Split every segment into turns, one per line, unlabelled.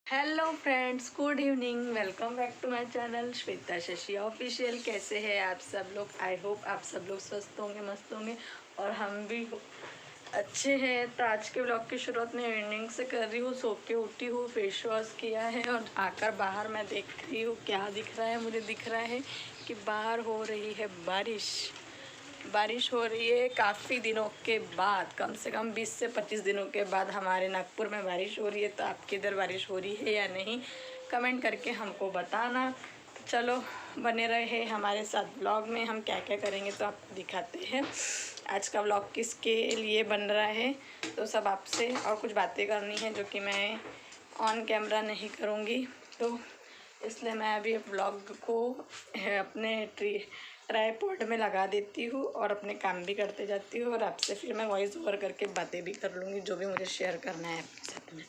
Hello friends, good evening. Welcome back to my channel Shweta Shashi official. कैसे हैं आप सब लोग? आई होप आप सब लोग स्वस्थ होंगे, मस्त होंगे और हम भी अच्छे हैं। तो आज के ब्लॉग की शुरुआत मैं इवनिंग से कर रही हूँ। सो के उठी हूँ, फेस वॉश किया है और आकर बाहर मैं देख रही हूँ क्या दिख रहा है। मुझे दिख रहा है कि बाहर हो रही है बारिश हो रही है। काफ़ी दिनों के बाद, कम से कम 20 से 25 दिनों के बाद हमारे नागपुर में बारिश हो रही है। तो आपके इधर बारिश हो रही है या नहीं, कमेंट करके हमको बताना। तो चलो बने रहे हमारे साथ ब्लॉग में। हम क्या क्या करेंगे तो आपको दिखाते हैं। आज का ब्लॉग किसके लिए बन रहा है तो सब आपसे और कुछ बातें करनी है जो कि मैं ऑन कैमरा नहीं करूँगी। तो इसलिए मैं अभी ब्लॉग को अपने ट्राईपॉड में लगा देती हूँ और अपने काम भी करते जाती हूँ और आपसे फिर मैं वॉइस ओवर करके बातें भी कर लूँगी जो भी मुझे शेयर करना है आपके साथ में।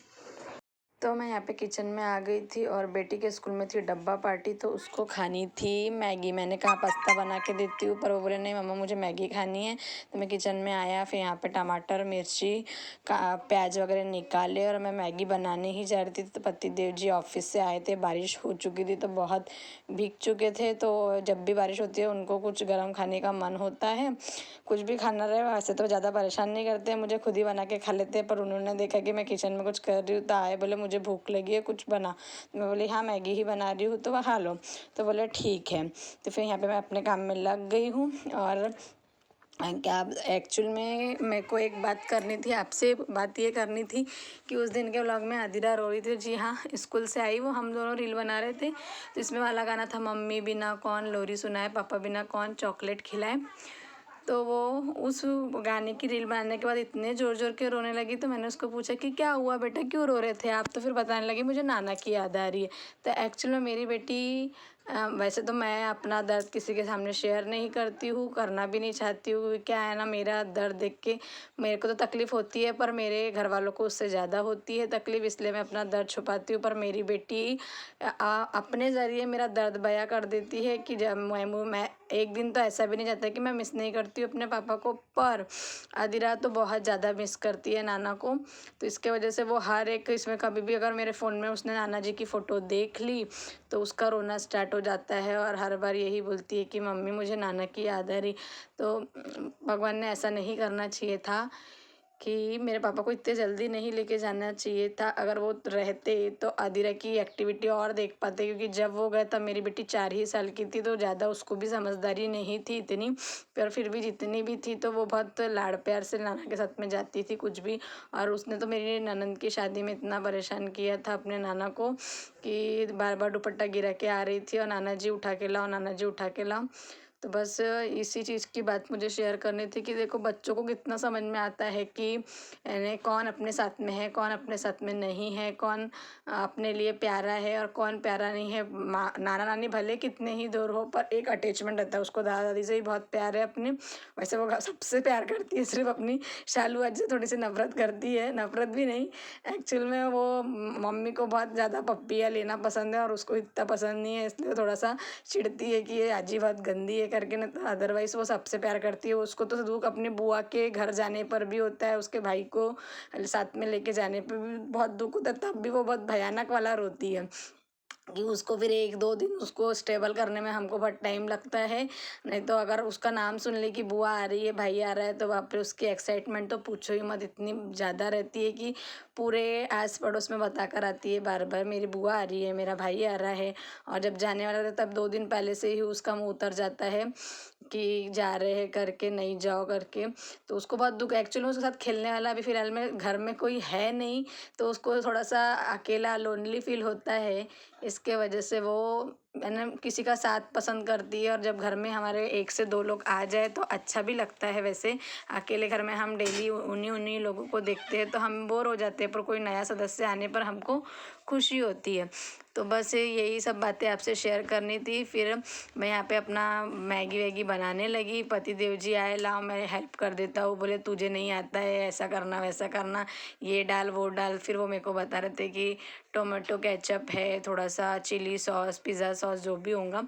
तो मैं यहाँ पे किचन में आ गई थी और बेटी के स्कूल में थी डब्बा पार्टी, तो उसको खानी थी मैगी। मैंने कहा पास्ता बना के देती हूँ, पर वो बोले नहीं मम्मा मुझे मैगी खानी है। तो मैं किचन में आया, फिर यहाँ पे टमाटर मिर्ची का प्याज वगैरह निकाले और मैं मैगी बनाने ही जा रही थी। तो पति देव जी ऑफिस से आए थे, बारिश हो चुकी थी तो बहुत भीग चुके थे। तो जब भी बारिश होती है उनको कुछ गर्म खाने का मन होता है। कुछ भी खाना रहे, वैसे तो ज़्यादा परेशान नहीं करते हैं, मुझे खुद ही बना के खा लेते हैं। पर उन्होंने देखा कि मैं किचन में कुछ कर रही हूँ तो आए, बोले मुझे भूख लगी है कुछ बना। मैं बोली हाँ मैगी ही बना रही हूँ तो वह खा लो। तो बोले ठीक है। तो फिर यहाँ पे मैं अपने काम में लग गई हूँ। और क्या एक्चुअल में मेरे को एक बात करनी थी आपसे। बात ये करनी थी कि उस दिन के व्लॉग में आदिरा रो रही थी। जी हाँ, स्कूल से आई वो, हम दोनों रील बना रहे थे तो इसमें वाला गाना था मम्मी बिना कौन लोरी सुनाए, पापा बिना कौन चॉकलेट खिलाए। तो वो उस गाने की रील बनाने के बाद इतने ज़ोर ज़ोर के रोने लगी। तो मैंने उसको पूछा कि क्या हुआ बेटा, क्यों रो रहे थे आप? तो फिर बताने लगी मुझे नाना की याद आ रही है। तो एक्चुअल में मेरी बेटी वैसे तो मैं अपना दर्द किसी के सामने शेयर नहीं करती हूँ, करना भी नहीं चाहती हूँ। क्या है ना, मेरा दर्द देख के मेरे को तो तकलीफ़ होती है पर मेरे घर वालों को उससे ज़्यादा होती है तकलीफ़, इसलिए मैं अपना दर्द छुपाती हूँ। पर मेरी बेटी अपने ज़रिए मेरा दर्द बयां कर देती है कि जब मैं एक दिन तो ऐसा भी नहीं जाता कि मैं मिस नहीं करती हूँ अपने पापा को। पर आदिरा तो बहुत ज़्यादा मिस करती है नाना को। तो इसके वजह से वो हर एक इसमें कभी भी अगर मेरे फ़ोन में उसने नाना जी की फ़ोटो देख ली तो उसका रोना स्टार्ट हो जाता है और हर बार यही बोलती है कि मम्मी मुझे नाना की याद आ रही। तो भगवान ने ऐसा नहीं करना चाहिए था कि मेरे पापा को इतने जल्दी नहीं लेके जाना चाहिए था। अगर वो रहते तो आदिरा की एक्टिविटी और देख पाते, क्योंकि जब वो गए तब मेरी बेटी 4 ही साल की थी तो ज़्यादा उसको भी समझदारी नहीं थी इतनी। पर फिर भी जितनी भी थी तो वो बहुत लाड़ प्यार से नाना के साथ में जाती थी कुछ भी। और उसने तो मेरी ननंद की शादी में इतना परेशान किया था अपने नाना को कि बार बार दुपट्टा गिरा के आ रही थी और नाना जी उठा के लाओ, नाना जी उठा के लाओ। तो बस इसी चीज़ की बात मुझे शेयर करनी थी कि देखो बच्चों को कितना समझ में आता है कि यानी कौन अपने साथ में है, कौन अपने साथ में नहीं है, कौन अपने लिए प्यारा है और कौन प्यारा नहीं है। नाना नानी भले कितने ही दूर हो पर एक अटैचमेंट रहता है उसको, दादा दादी से ही बहुत प्यार है अपने। वैसे वो सबसे प्यार करती है, सिर्फ अपनी शालू आज से थोड़ी सी नफरत करती है। नफरत भी नहीं, एक्चुअल में वो मम्मी को बहुत ज़्यादा पप्पियाँ लेना पसंद है और उसको इतना पसंद नहीं है, इसलिए थोड़ा सा चिढ़ती है कि ये आजी बहुत गंदी है करके। ना तो अदरवाइज वो सबसे प्यार करती है। उसको तो दुख अपनी बुआ के घर जाने पर भी होता है, उसके भाई को साथ में लेके जाने पे भी बहुत दुख होता है, तब भी वो बहुत भयानक वाला रोती है कि उसको फिर 1-2 दिन उसको स्टेबल करने में हमको बहुत टाइम लगता है। नहीं तो अगर उसका नाम सुन ले कि बुआ आ रही है, भाई आ रहा है, तो बाप रे उसकी एक्साइटमेंट तो पूछो ही मत, इतनी ज़्यादा रहती है कि पूरे आस पड़ोस में बता कर आती है बार बार मेरी बुआ आ रही है, मेरा भाई आ रहा है। और जब जाने वाला रहता है तब 2 दिन पहले से ही उसका मुँह उतर जाता है कि जा रहे हैं करके, नहीं जाओ करके। तो उसको बहुत दुख, एक्चुअली उसके साथ खेलने वाला अभी फ़िलहाल में घर में कोई है नहीं, तो उसको थोड़ा सा अकेला लोनली फील होता है। इसके वजह से वो मैंने किसी का साथ पसंद करती है और जब घर में हमारे 1 से 2 लोग आ जाए तो अच्छा भी लगता है। वैसे अकेले घर में हम डेली उन्हीं उन्हीं लोगों को देखते हैं तो हम बोर हो जाते हैं, पर कोई नया सदस्य आने पर हमको खुशी होती है। तो बस यही सब बातें आपसे शेयर करनी थी। फिर मैं यहाँ पे अपना मैगी वैगी बनाने लगी। पति देव जी आए, लाओ मैं हेल्प कर देता हूँ। बोले तुझे नहीं आता है, ऐसा करना वैसा करना, ये डाल वो डाल। फिर वो मेरे को बता रहे थे कि टोमेटो केचप है, थोड़ा सा चिली सॉस, पिज़्ज़ा सॉस जो भी होगा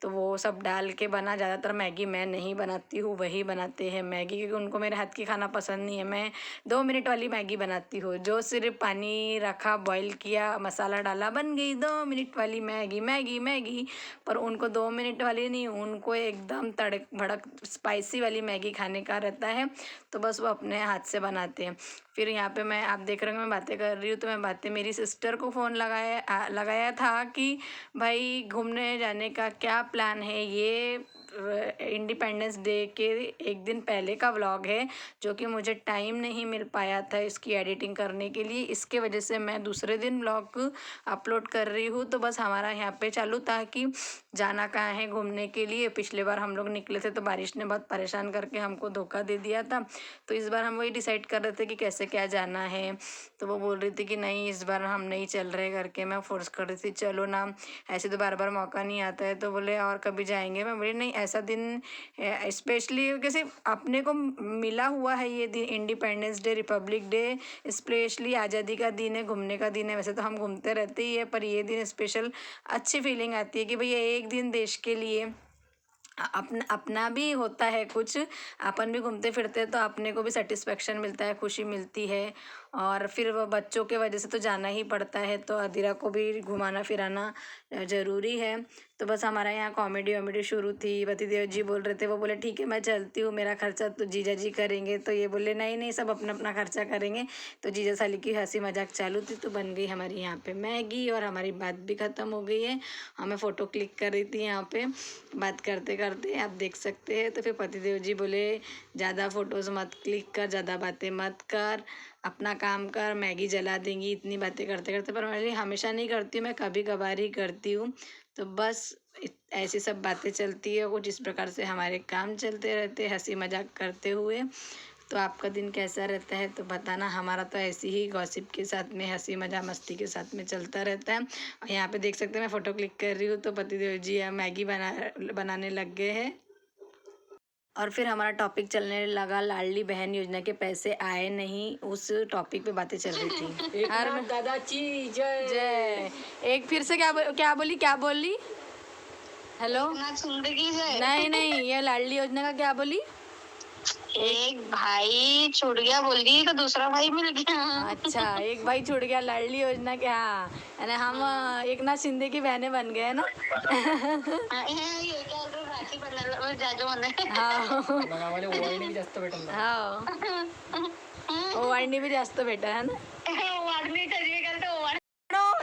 तो वो सब डाल के बना। ज़्यादातर मैगी मैं नहीं बनाती हूँ, वही बनाते हैं मैगी, क्योंकि उनको मेरे हाथ की खाना पसंद नहीं है। मैं 2 मिनट वाली मैगी बनाती हूँ, जो सिर्फ पानी रखा, बॉईल किया, मसाला डाला, बन गई 2 मिनट वाली मैगी। मैगी मैगी पर उनको 2 मिनट वाली नहीं, उनको एकदम तड़क भड़क स्पाइसी वाली मैगी खाने का रहता है, तो बस वो अपने हाथ से बनाते हैं। फिर यहाँ पे मैं, आप देख रहे हो मैं बातें कर रही हूँ, तो मैं बातें, मेरी सिस्टर को फ़ोन लगाया था कि भाई घूमने जाने का क्या प्लान है। ये इंडिपेंडेंस डे के एक दिन पहले का व्लॉग है, जो कि मुझे टाइम नहीं मिल पाया था इसकी एडिटिंग करने के लिए, इसके वजह से मैं दूसरे दिन व्लॉग अपलोड कर रही हूँ। तो बस हमारा यहाँ पे चालू था कि जाना कहाँ है घूमने के लिए। पिछले बार हम लोग निकले थे तो बारिश ने बहुत परेशान करके हमको धोखा दे दिया था, तो इस बार हम वही डिसाइड कर रहे थे कि कैसे क्या जाना है। तो वो बोल रही थी कि नहीं इस बार हम नहीं चल रहे करके, मैं फोर्स कर रही थी चलो ना, ऐसे तो बार बार मौका नहीं आता है। तो बोले और कभी जाएंगे। मैं बोली नहीं, ऐसा दिन स्पेशली कैसे अपने को मिला हुआ है ये दिन, independence day, Republic day, specially आज़ादी का दिन है, घूमने का दिन है। वैसे तो हम घूमते रहते ही है, पर ये दिन स्पेशल अच्छी फीलिंग आती है कि भैया एक दिन देश के लिए अपना अपना भी होता है कुछ, अपन भी घूमते फिरते हैं तो अपने को भी सेटिस्फेक्शन मिलता है, खुशी मिलती है। और फिर वो बच्चों के वजह से तो जाना ही पड़ता है, तो अदीरा को भी घुमाना फिराना ज़रूरी है। तो बस हमारा यहाँ कॉमेडी वॉमेडी शुरू थी। पतिदेव जी बोल रहे थे, वो बोले ठीक है मैं चलती हूँ, मेरा खर्चा तो जीजा जी करेंगे। तो ये बोले नहीं नहीं सब अपना अपना खर्चा करेंगे। तो जीजा साली की हंसी मजाक चालू थी, तो बन गई हमारी यहाँ पे मैगी और हमारी बात भी ख़त्म हो गई है। हमें फ़ोटो क्लिक कर रही थी यहाँ पे बात करते करते, आप देख सकते हैं। तो फिर पतिदेव जी बोले ज़्यादा फ़ोटोज़ मत क्लिक कर, ज़्यादा बातें मत कर, अपना काम कर, मैगी जला देंगी इतनी बातें करते करते। पर मैं हमेशा नहीं करती हूँ, मैं कभी कभार ही करती हूँ। तो बस ऐसी सब बातें चलती है कुछ इस प्रकार से, हमारे काम चलते रहते हंसी मजाक करते हुए। तो आपका दिन कैसा रहता है तो बताना। हमारा तो ऐसी ही गॉसिप के साथ में, हंसी मजाक मस्ती के साथ में चलता रहता है। और यहाँ पे देख सकते हैं मैं फ़ोटो क्लिक कर रही हूँ, तो पतिदेव जी मैगी बनाने लग गए हैं। और फिर हमारा टॉपिक चलने लगा लाडली बहन योजना के पैसे आए नहीं, उस टॉपिक पे बातें चल रही थी।
दादाजी जय
जय। एक फिर से क्या बोली हेलो?
जिंदगी है।
नहीं नहीं, ये लाडली योजना का क्या बोली?
एक भाई छूट गया बोल रही तो दूसरा भाई मिल गया।
अच्छा, एक भाई छूट गया लाडली योजना के। हाँ, यानी हम एक ना शिंदे की बहनें बन गए ना।
ये क्या राखी बनला जाजो मने।
हाँ
मग ओवाळणी जास्त भेटल ना.
हाँ, ओवाळणी भी जास्त बेटर है ना।
वाढणी कधी करते ओवाळ।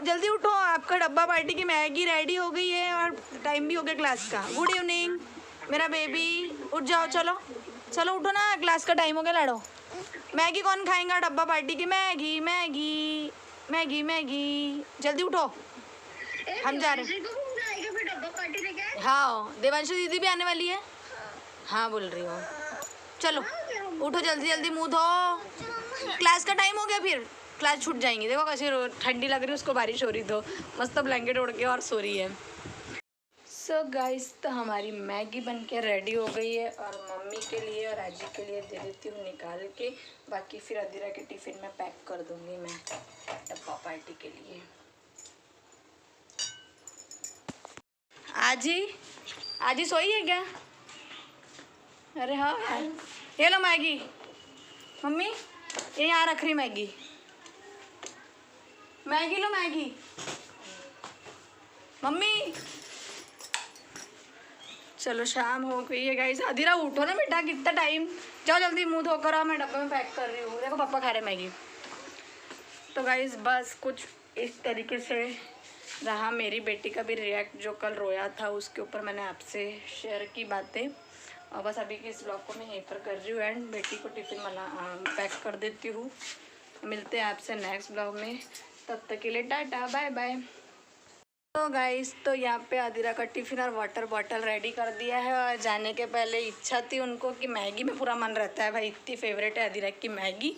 जल्दी उठो, आपका डब्बा पार्टी की मैगी रेडी हो गई है और टाइम भी हो गया क्लास का। गुड इवनिंग मेरा बेबी, उठ जाओ, चलो चलो उठो ना, क्लास का टाइम हो गया। लाडो मैगी कौन खाएगा डब्बा पार्टी की? मैगी मैगी मैगी मैगी, जल्दी उठो, हम जा रहे हैं। हाँ, देवांशु दीदी भी आने वाली है। हाँ बोल रही हूँ, चलो उठो जल्दी जल्दी, मुँह धो, क्लास का टाइम हो गया, फिर क्लास छूट जाएंगी। देखो कैसे ठंडी लग रही है उसको, बारिश हो रही, तो मस्त ब्लैंकेट ओढ़ के और सो रही है। सो गाइस, तो हमारी मैगी बन के रेडी हो गई है और मम्मी के लिए और आजी के लिए दे देती हूँ निकाल के, बाकी फिर अदीरा के टिफ़िन में पैक कर दूँगी मैं डब्बा पार्टी के लिए। आजी सोई है क्या? अरे हाँ यार, ये लो मैगी मम्मी, ये यहाँ रख रही मैगी लो मैगी मम्मी। चलो शाम हो गई है गाइस। अदीरा उठो ना बेटा, कितना टाइम, जाओ जल्दी मुंह धोकर आओ, मैं डब्बे में पैक कर रही हूँ। देखो पापा खा रहे मैगी। तो गाइस बस कुछ इस तरीके से रहा मेरी बेटी का भी रिएक्ट, जो कल रोया था उसके ऊपर मैंने आपसे शेयर की बातें। और बस अभी के इस ब्लॉग को मैं यहीं पर कर रही हूँ एंड, बेटी को टिफ़िन पैक कर देती हूँ। मिलते हैं आपसे नेक्स्ट ब्लॉग में, तब तक के लिए टाटा बाय बाय। तो गाइस, तो यहाँ पे अदीरा का टिफ़िन और वाटर बॉटल रेडी कर दिया है। और जाने के पहले इच्छा थी उनको कि मैगी में पूरा मन रहता है भाई, इतनी फेवरेट है अदीरा की मैगी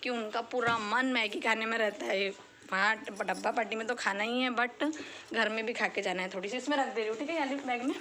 कि उनका पूरा मन मैगी खाने में रहता है। वहाँ डब्बा पार्टी में तो खाना ही है, बट घर में भी खा के जाना है। थोड़ी सी इसमें रख दे रही हूँ, ठीक है, यानी बैग में।